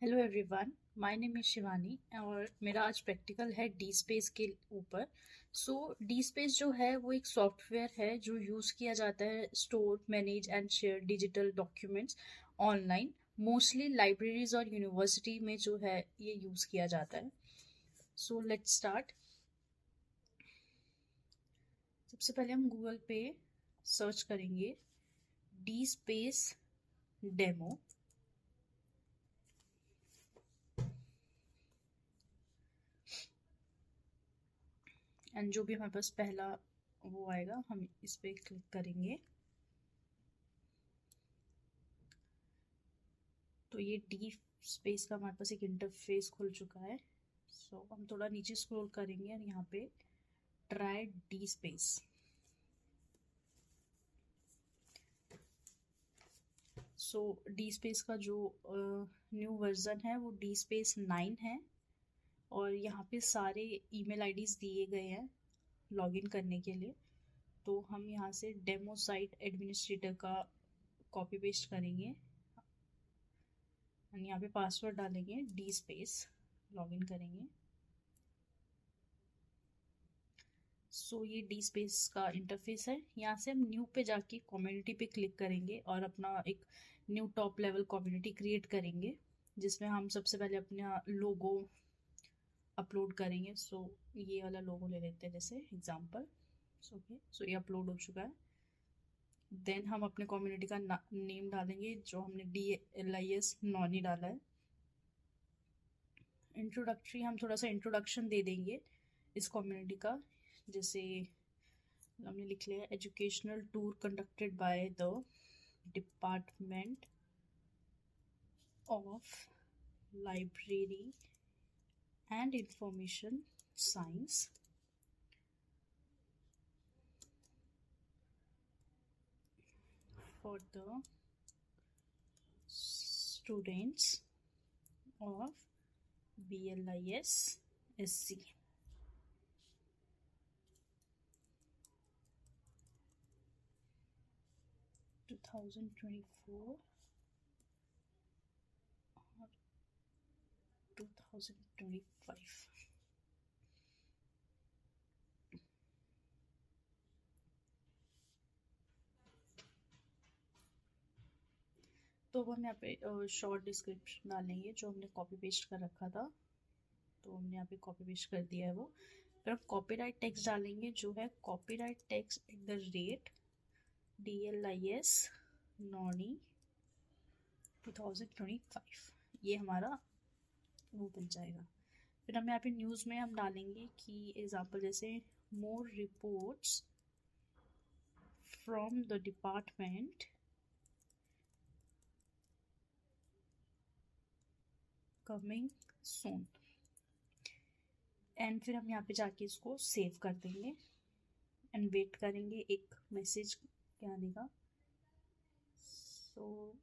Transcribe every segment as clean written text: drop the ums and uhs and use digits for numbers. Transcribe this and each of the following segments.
Hello everyone, my name is Shivani और मेरा आज प्रैक्टिकल है डी स्पेस के ऊपर। सो डी स्पेस जो है वो एक सॉफ्टवेयर है जो यूज़ किया जाता है store manage and share digital documents online. Mostly libraries और यूनिवर्सिटी में जो है ये यूज़ किया जाता है। So let's start. सबसे पहले हम गूगल पे सर्च करेंगे डी स्पेस डेमो। एंड जो भी हमारे पास पहला वो आएगा हम इस पर क्लिक करेंगे। तो ये डी स्पेस का हमारे पास एक इंटरफेस खुल चुका है। सो हम थोड़ा नीचे स्क्रॉल करेंगे और यहाँ पे ट्राई डी स्पेस। सो डी स्पेस का जो न्यू वर्जन है वो डी स्पेस 9 है और यहाँ पे सारे ईमेल आईडीज दिए गए हैं लॉगिन करने के लिए। तो हम यहाँ से डेमो साइट एडमिनिस्ट्रेटर का कॉपी पेस्ट करेंगे और यहाँ पे पासवर्ड डालेंगे डी स्पेस, लॉगिन करेंगे। सो ये डी स्पेस का इंटरफेस है। यहाँ से हम न्यू पे जाके कम्युनिटी पे क्लिक करेंगे और अपना एक new top level community create करेंगे जिसमें हम सबसे पहले अपना लोगो अपलोड करेंगे। सो ये वाला लोगो ले लेते हैं जैसे एग्जांपल। सो ये अपलोड हो चुका है। देन हम अपने कम्युनिटी का नेम डालेंगे जो हमने DLIS नॉनी डाला है। इंट्रोडक्टरी हम थोड़ा सा इंट्रोडक्शन दे देंगे इस कम्युनिटी का, जैसे हमने लिख लिया educational tour conducted by the department of library and information science for the students of BLIS SC. To 2024 और 2025। तो हम यहाँ पे शॉर्ट डिस्क्रिप्शन डालेंगे जो हमने कॉपी पेस्ट कर रखा था। तो हमने यहाँ पे कॉपी पेस्ट कर दिया है वो। फिर हम कॉपीराइट टेक्स्ट डालेंगे जो है copyright text at the rate DLIS Noni 2025। ये हमारा वो बन जाएगा। फिर हम यहाँ पे न्यूज़ में हम डालेंगे कि एग्जाम्पल जैसे more reports from the department coming soon. And फिर हम यहाँ पे जाके इसको सेव कर देंगे एंड वेट करेंगे एक मैसेज के आने का। सो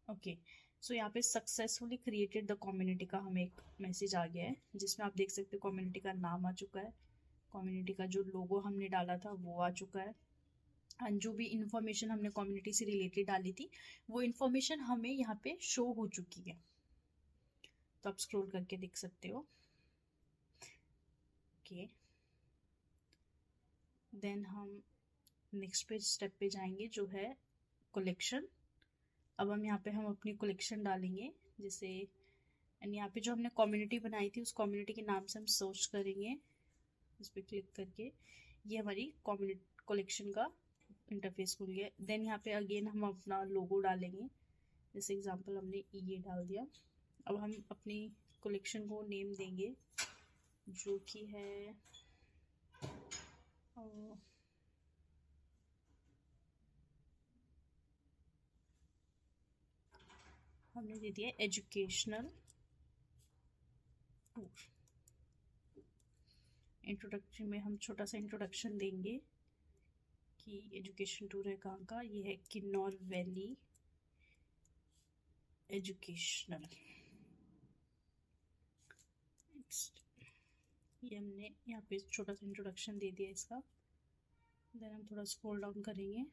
ओके, सो यहाँ पे सक्सेसफुली क्रिएटेड द कम्युनिटी का हमें एक मैसेज आ गया है जिसमें आप देख सकते हो कम्युनिटी का नाम आ चुका है, कम्युनिटी का जो लोगो हमने डाला था वो आ चुका है एंड जो भी इंफॉर्मेशन हमने कम्युनिटी से रिलेटेड डाली थी वो इंफॉर्मेशन हमें यहाँ पे शो हो चुकी है। तो आप स्क्रॉल करके देख सकते हो। ओके, देन हम नेक्स्ट पे स्टेप पे जाएंगे जो है कलेक्शन। अब हम यहाँ पे हम अपनी कलेक्शन डालेंगे जैसे, एंड यहाँ पे जो हमने कम्युनिटी बनाई थी उस कम्युनिटी के नाम से हम सर्च करेंगे इस पर क्लिक करके। ये हमारी कम्युनिटी कलेक्शन का इंटरफेस खुल गया। देन यहाँ पे अगेन हम अपना लोगो डालेंगे, जैसे एग्जांपल हमने ये डाल दिया। अब हम अपनी कलेक्शन को नेम देंगे जो कि है हमने दे दिया एजुकेशनल टूर। इंट्रोडक्टरी में हम छोटा सा इंट्रोडक्शन देंगे कि एजुकेशन टूर है कहाँ का, ये है किन्नौर वैली एजुकेशनल। नेक्स्ट ये हमने यहाँ पे छोटा सा इंट्रोडक्शन दे दिया इसका। देन हम थोड़ा स्क्रॉल डाउन करेंगे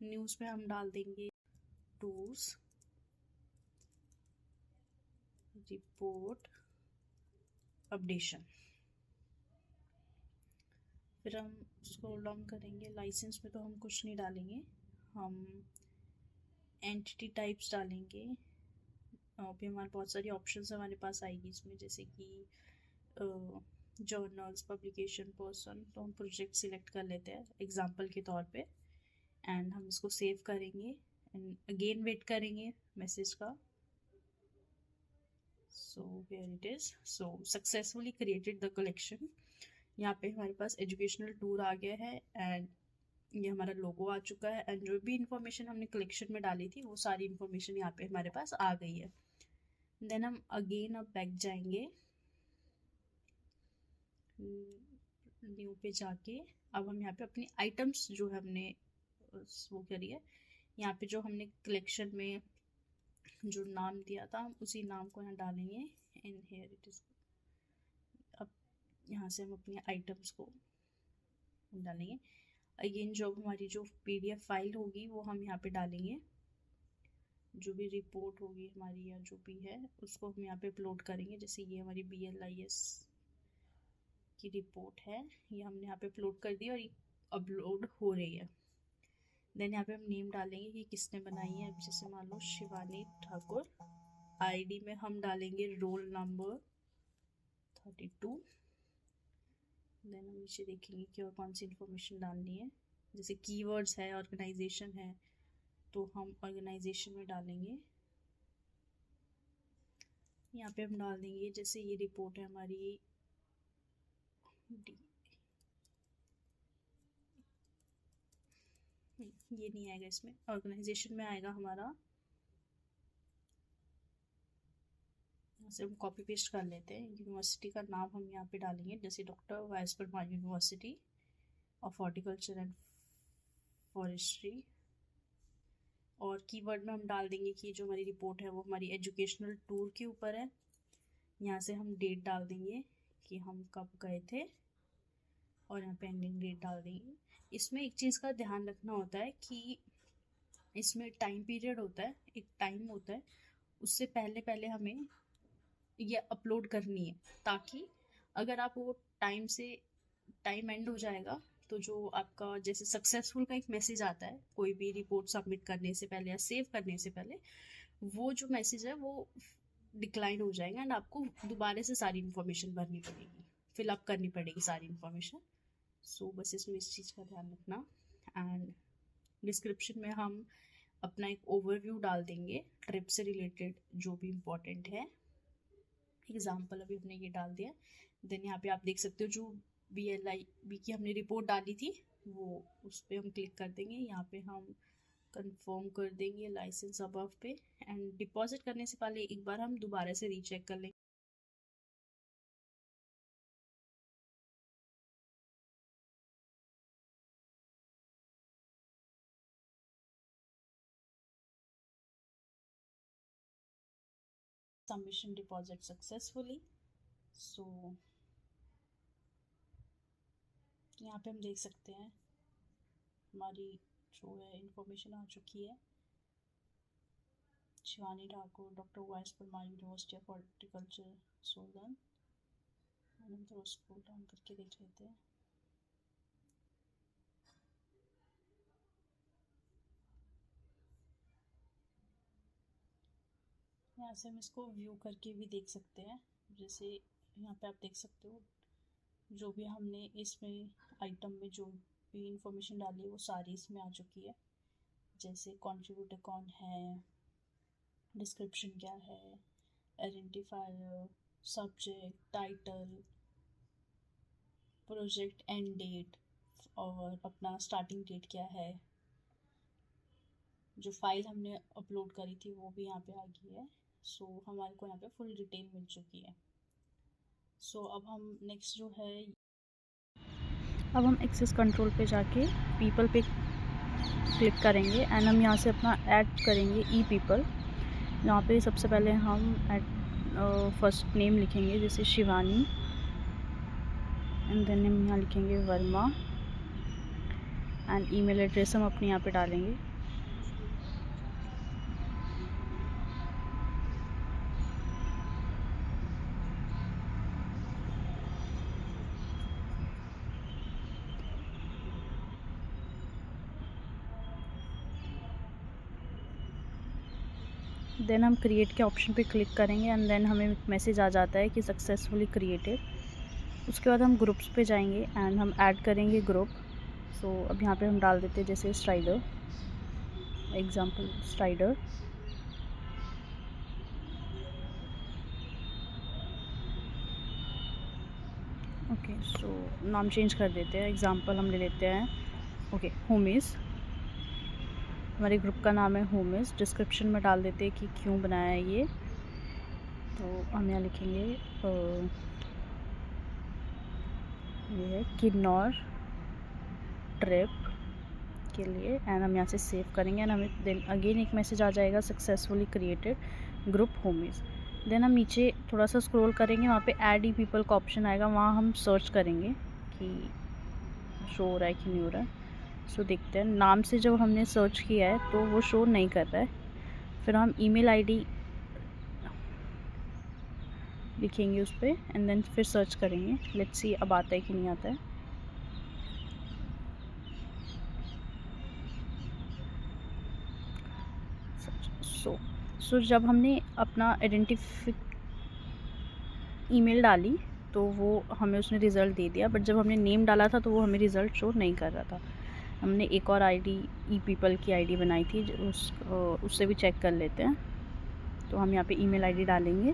न्यूज़ में हम डाल देंगे टूर्स रिपोर्ट अपडेशन। फिर हम स्क्रॉल डाउन करेंगे। लाइसेंस में तो हम कुछ नहीं डालेंगे, हम एंटिटी टाइप्स डालेंगे। अभी हमारे बहुत सारी ऑप्शंस हमारे पास आएगी इसमें, जैसे कि जर्नल्स, पब्लिकेशन, पर्सन। तो हम प्रोजेक्ट सिलेक्ट कर लेते हैं एग्जांपल के तौर पे, एंड हम इसको सेव करेंगे एंड अगेन वेट करेंगे मैसेज का। So here it is. So successfully created the collection. यहाँ पे हमारे पास एजुकेशनल टूर आ गया है एंड ये हमारा लोगो आ चुका है, एंड जो भी इंफॉर्मेशन हमने कलेक्शन में डाली थी वो सारी इंफॉर्मेशन यहाँ पे हमारे पास आ गई है। देन हम अगेन अब बैक जाएंगे न्यू पे जाके। अब हम यहाँ पे अपनी आइटम्स जो हमने वो करी है, यहाँ पे जो हमने कलेक्शन में जो नाम दिया था हम उसी नाम को यहाँ डालेंगे इन हियर इट इज। अब यहाँ से हम अपनी आइटम्स को डालेंगे। अगेन जो हमारी जो PDF फाइल होगी वो हम यहाँ पे डालेंगे। जो भी रिपोर्ट होगी हमारी या जो भी है उसको हम यहाँ पे अपलोड करेंगे। जैसे ये हमारी BLIS की रिपोर्ट है, ये हमने यहाँ पे अपलोड कर दी और ये अपलोड हो रही है। देन यहाँ पे हम नेम डालेंगे कि किसने बनाई है। जैसे मान लो शिवानी ठाकुर। ID में हम डालेंगे रोल नंबर 32। देन हम नीचे देखेंगे कि और कौन सी इन्फॉर्मेशन डालनी है। जैसे कीवर्ड्स है, ऑर्गेनाइजेशन है, तो हम ऑर्गेनाइजेशन में डालेंगे। यहाँ पे हम डाल देंगे जैसे ये रिपोर्ट है हमारी ये नहीं आएगा इसमें, ऑर्गेनाइजेशन में आएगा हमारा। यहाँ से हम कॉपी पेस्ट कर लेते हैं। यूनिवर्सिटी का नाम हम यहाँ पे डालेंगे, जैसे doctor vice Parmar university of horticulture and forestry. और कीवर्ड में हम डाल देंगे कि जो हमारी रिपोर्ट है वो हमारी एजुकेशनल टूर के ऊपर है। यहाँ से हम डेट डाल देंगे कि हम कब गए थे और यहाँ पे एंडिंग डेट डाल देंगे। इसमें एक चीज़ का ध्यान रखना होता है कि इसमें टाइम पीरियड होता है, एक टाइम होता है, उससे पहले हमें ये अपलोड करनी है, ताकि अगर आप वो टाइम एंड हो जाएगा तो जो आपका जैसे सक्सेसफुल का एक मैसेज आता है कोई भी रिपोर्ट सबमिट करने से पहले या सेव करने से पहले, वो जो मैसेज है वो डिक्लाइन हो जाएगा एंड आपको दोबारा से सारी इन्फॉर्मेशन भरनी पड़ेगी, फिलअप करनी पड़ेगी सारी इन्फॉर्मेशन। सो बस इसमें इस चीज़ का ध्यान रखना। एंड डिस्क्रिप्शन में हम अपना एक ओवरव्यू डाल देंगे ट्रिप से रिलेटेड जो भी इम्पोर्टेंट है। एग्जाम्पल अभी हमने ये डाल दिया। देन यहाँ पे आप देख सकते हो जो BLIB की हमने रिपोर्ट डाली थी वो उस पर हम क्लिक कर देंगे। यहाँ पे हम कंफर्म कर देंगे लाइसेंस अबव पे, एंड डिपॉजिट करने से पहले एक बार हम दोबारा से रीचेक कर लेंगे। Submission deposit successfully. सो यहाँ पे हम देख सकते हैं हमारी जो है इंफॉर्मेशन आ चुकी है। Shivani Thakur, doctor vice Parmar university of horticulture Solan. हम थोड़ा स्क्रॉल डाउन करके देख लेते हैं। यहाँ से हम इसको व्यू करके भी देख सकते हैं। जैसे यहाँ पे आप देख सकते हो जो भी हमने इसमें आइटम में जो भी इंफॉर्मेशन डाली है वो सारी इसमें आ चुकी है। जैसे कंट्रीब्यूटर कौन है, डिस्क्रिप्शन क्या है, identifier, subject, title, project and date और अपना स्टार्टिंग डेट क्या है। जो फाइल हमने अपलोड करी थी वो भी यहाँ पे आ गई है। सो हमारे को यहाँ पे फुल डिटेल मिल चुकी है। सो अब हम नेक्स्ट जो है, अब हम एक्सेस कंट्रोल पे जाके पीपल पे क्लिक करेंगे एंड हम यहाँ से अपना ऐड करेंगे ई पीपल। यहाँ पे सबसे पहले हम फर्स्ट नेम लिखेंगे जैसे शिवानी, एंड देन हम यहाँ लिखेंगे वर्मा, एंड ईमेल एड्रेस हम अपने यहाँ पे डालेंगे देन हम क्रिएट के ऑप्शन पे क्लिक करेंगे एंड देन हमें मैसेज आ जाता है कि सक्सेसफुली क्रिएटेड। उसके बाद हम ग्रुप्स पे जाएंगे एंड हम ऐड करेंगे ग्रुप। सो अब यहाँ पे हम डाल देते हैं जैसे स्ट्राइडर, एग्जांपल स्ट्राइडर। ओके, सो नाम चेंज कर देते हैं, एग्जांपल हम ले लेते हैं ओके होमीज़। हमारे ग्रुप का नाम है होमीज़। डिस्क्रिप्शन में डाल देते हैं कि क्यों बनाया है ये। तो हम यहाँ लिखेंगे ये है किन्नौर ट्रिप के लिए एंड हम यहाँ से सेव करेंगे एंड हमें देन अगेन एक मैसेज आ जाएगा successfully created group homies. Then हम नीचे थोड़ा सा स्क्रॉल करेंगे, वहाँ पे ऐड ई पीपल का ऑप्शन आएगा, वहाँ हम सर्च करेंगे कि शो हो रहा है कि नहीं हो रहा है। सो देखते हैं, नाम से जब हमने सर्च किया है तो वो शो नहीं कर रहा है। फिर हम ईमेल आईडी लिखेंगे उस पर एंड देन फिर सर्च करेंगे। लेट्स सी अब आता है कि नहीं आता है। सो जब हमने अपना ईमेल डाली तो वो हमें उसने रिज़ल्ट दे दिया, बट जब हमने नेम डाला था तो वो हमें रिज़ल्ट शो नहीं कर रहा था। हमने एक और आईडी ई पीपल की आईडी बनाई थी, उससे भी चेक कर लेते हैं। तो हम यहाँ पे ईमेल आईडी डालेंगे।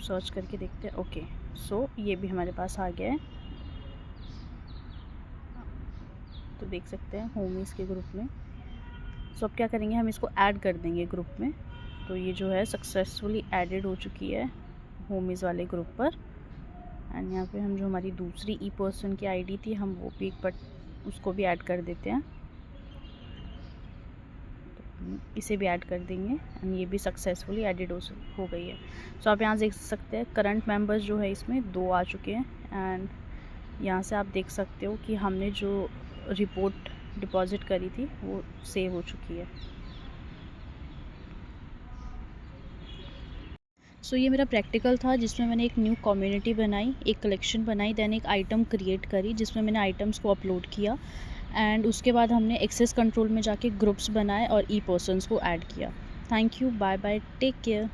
सर्च करके देखते हैं। ओके, सो ये भी हमारे पास आ गया है। तो देख सकते हैं होमीज़ के ग्रुप में। सो अब क्या करेंगे, हम इसको ऐड कर देंगे ग्रुप में। तो ये जो है सक्सेसफुली ऐडेड हो चुकी है होमीज़ वाले ग्रुप पर। एंड यहाँ पे हम जो हमारी दूसरी ई पर्सन की आईडी थी हम वो भी उसको भी ऐड कर देते हैं। तो इसे भी ऐड कर देंगे एंड ये भी सक्सेसफुली एडेड हो गई है। सो आप यहाँ देख सकते हैं करंट मेंबर्स जो है इसमें 2 आ चुके हैं एंड यहाँ से आप देख सकते हो कि हमने जो रिपोर्ट डिपॉजिट करी थी वो सेव हो चुकी है। सो ये मेरा प्रैक्टिकल था जिसमें मैंने एक न्यू कम्युनिटी बनाई, एक कलेक्शन बनाई, देन एक आइटम क्रिएट करी जिसमें मैंने आइटम्स को अपलोड किया एंड उसके बाद हमने एक्सेस कंट्रोल में जाके ग्रुप्स बनाए और ई पर्सन्स को ऐड किया। Thank you, bye bye, take care.